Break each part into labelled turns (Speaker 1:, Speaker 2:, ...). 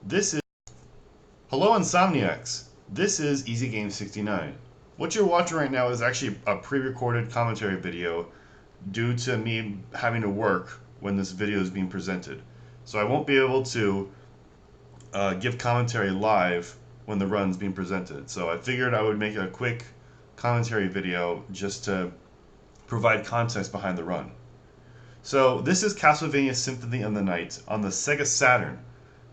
Speaker 1: This is Hello Insomniacs. This is EZGames69. What you're watching right now is actually a pre-recorded commentary video due to me having to work when this video is being presented. So I won't be able to give commentary live when the run's being presented. So I figured I would make a quick commentary video just to provide context behind the run. So this is Castlevania Symphony of the Night on the Sega Saturn.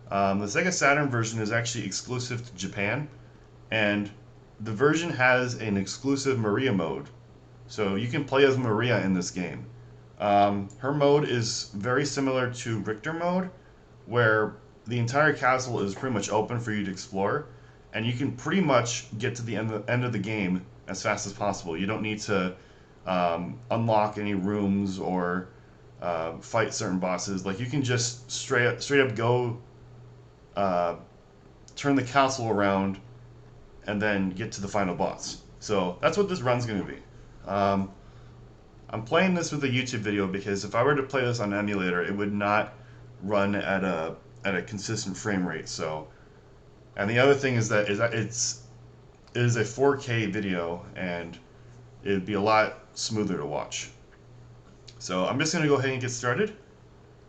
Speaker 1: The Sega Saturn version is actually exclusive to Japan, and the version has an exclusive Maria mode. So you can play as Maria in this game. Her mode is very similar to Richter mode, where the entire castle is pretty much open for you to explore, and you can pretty much get to the end of the game as fast as possible. You don't need to unlock any rooms or fight certain bosses. Like, you can just straight up go turn the castle around and then get to the final boss. So that's what this run's going to be. I'm playing this with a YouTube video because if I were to play this on emulator, it would not run at a consistent frame rate. So, and the other thing is that it is a 4K video, and it'd be a lot smoother to watch. So I'm just going to go ahead and get started.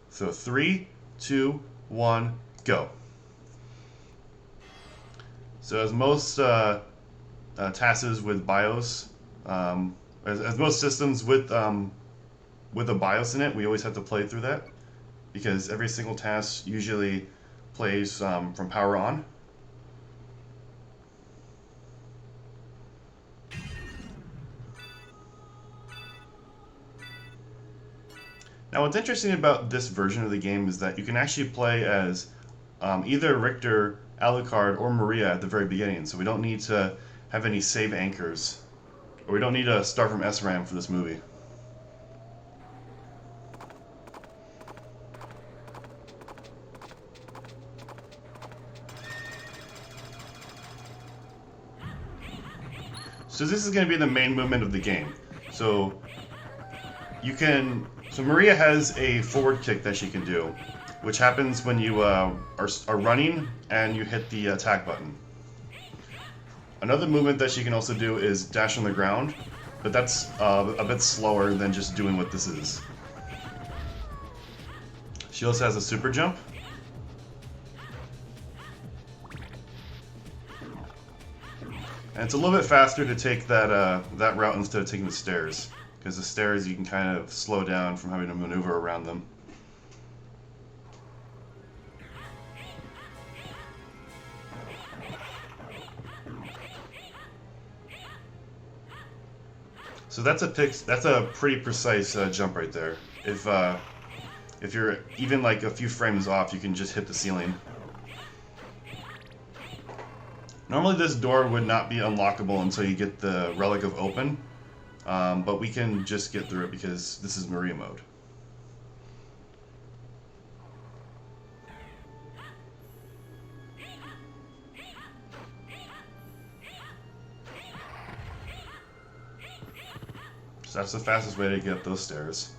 Speaker 1: So 3, 2, 1, go. So as most TASs with BIOS, as most systems with a BIOS in it, we always have to play through that because every single TAS usually plays from power on. Now, what's interesting about this version of the game is that you can actually play as either Richter, Alucard, or Maria at the very beginning, so we don't need to have any save anchors, or we don't need to start from SRAM for this movie. So this is going to be the main movement of the game. So Maria has a forward kick that she can do, which happens when you are running and you hit the attack button. Another movement that she can also do is dash on the ground, but that's a bit slower than just doing what this is. She also has a super jump. And it's a little bit faster to take that route instead of taking the stairs, because the stairs you can kind of slow down from having to maneuver around them. So that's a pretty precise jump right there. If you're even like a few frames off, you can just hit the ceiling. Normally this door would not be unlockable until you get the Relic of Open, but we can just get through it because this is Maria mode. So that's the fastest way to get up those stairs.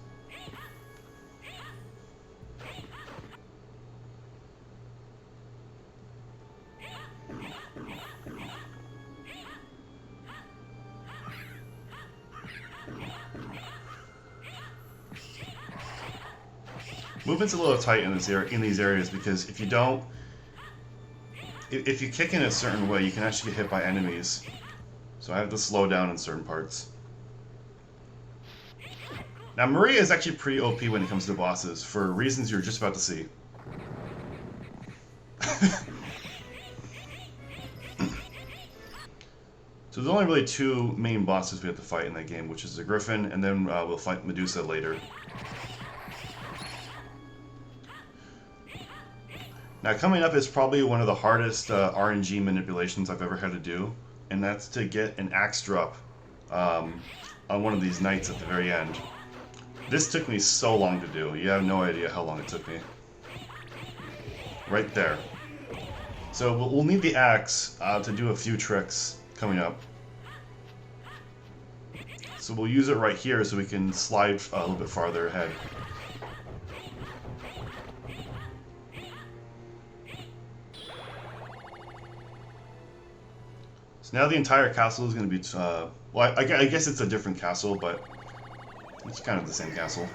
Speaker 1: Movement's a little tight in these areas because if you kick in a certain way, you can actually get hit by enemies. So I have to slow down in certain parts. Now, Maria is actually pretty OP when it comes to bosses, for reasons you're just about to see. So there's only really two main bosses we have to fight in that game, which is the Griffin, and then we'll fight Medusa later. Now, coming up is probably one of the hardest RNG manipulations I've ever had to do, and that's to get an axe drop on one of these knights at the very end. This took me so long to do. You have no idea how long it took me. Right there. So we'll need the axe to do a few tricks coming up. So we'll use it right here so we can slide a little bit farther ahead. So now the entire castle is going to be, well, I guess it's a different castle, but it's kind of the same castle.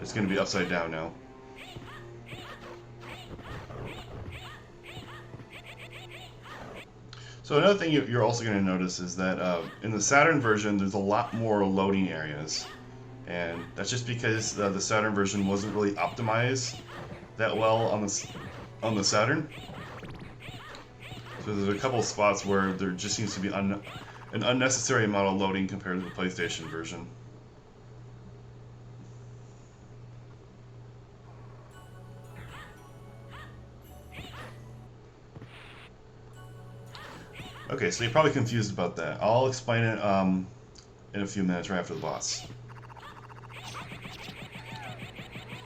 Speaker 1: It's going to be upside down now. So another thing you're also going to notice is that in the Saturn version, there's a lot more loading areas. And that's just because the Saturn version wasn't really optimized that well on the Saturn. So there's a couple of spots where there just seems to be an unnecessary amount of loading compared to the PlayStation version. Okay, so you're probably confused about that. I'll explain it in a few minutes right after the boss.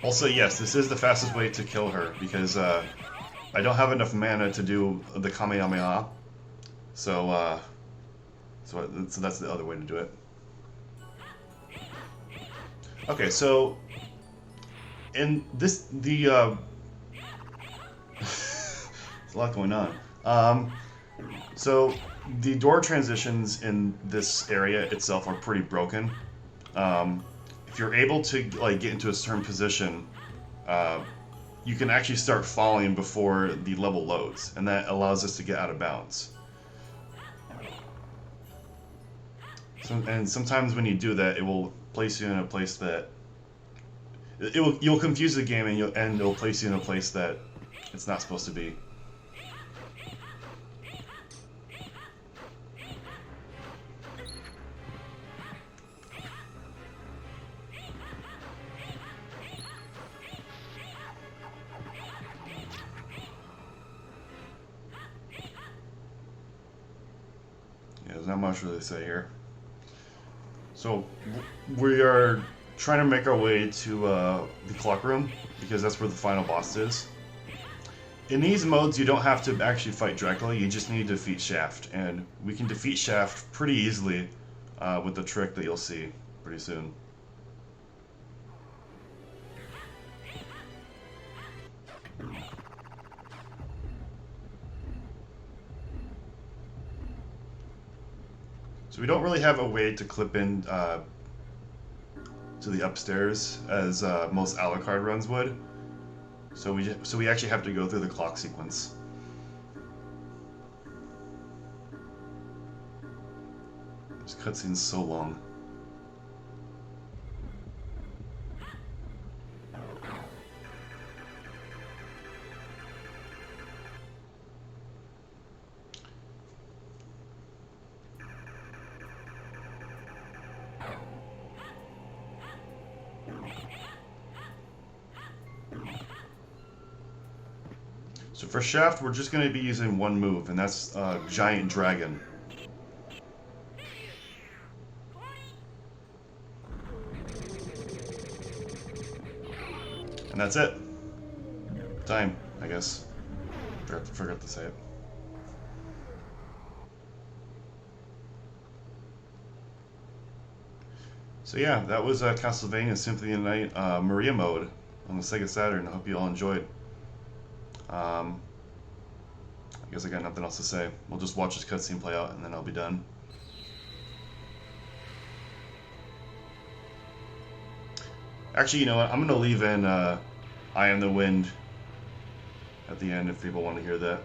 Speaker 1: Also, yes, this is the fastest way to kill her because I don't have enough mana to do the Kamehameha. So that's the other way to do it. Okay, so in this there's a lot going on. So the door transitions in this area itself are pretty broken. If you're able to like get into a certain position, you can actually start falling before the level loads, and that allows us to get out of bounds. And sometimes when you do that, it will place you in a place that you'll confuse the game, and it'll place you in a place that it's not supposed to be. Yeah, there's not much really to say here. So we are trying to make our way to the clock room because that's where the final boss is. In these modes, you don't have to actually fight Dracula, you just need to defeat Shaft, and we can defeat Shaft pretty easily with the trick that you'll see pretty soon. So we don't really have a way to clip in to the upstairs as most Alucard runs would. So we actually have to go through the clock sequence. This cutscene's so long. So for Shaft, we're just going to be using one move, and that's Giant Dragon. And that's it. Time, I guess. Forgot to say it. So yeah, that was Castlevania Symphony of the Night Maria mode on the Sega Saturn. I hope you all enjoyed. I guess I got nothing else to say. We'll just watch this cutscene play out and then I'll be done. Actually, you know what? I'm going to leave in Eye in the Wind at the end if people want to hear that.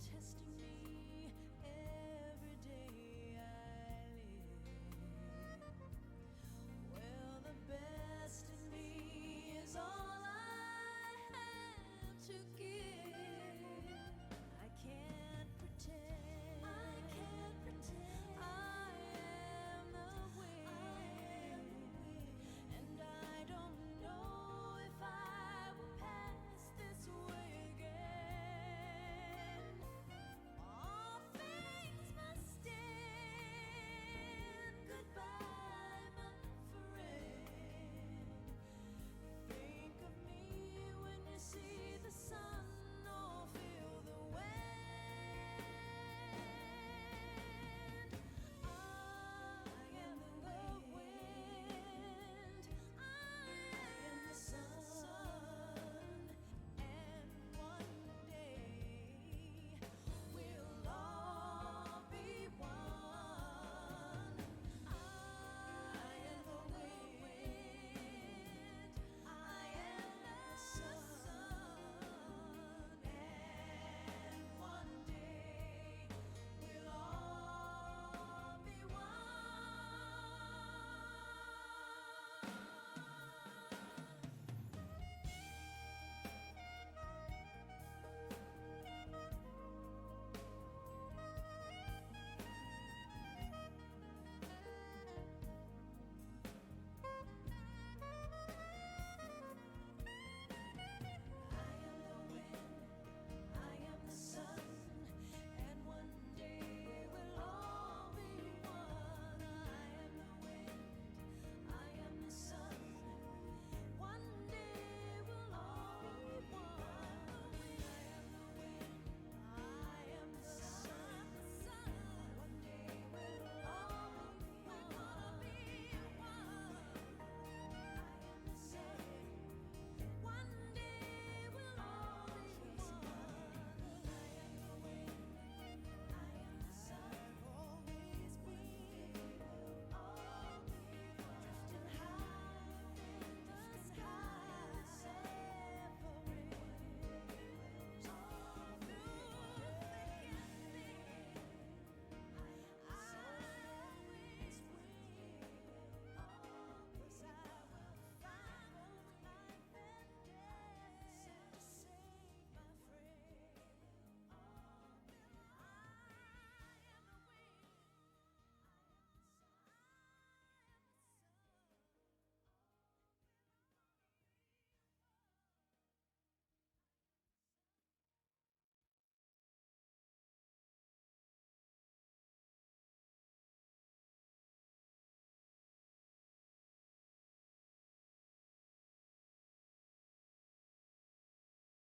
Speaker 2: testing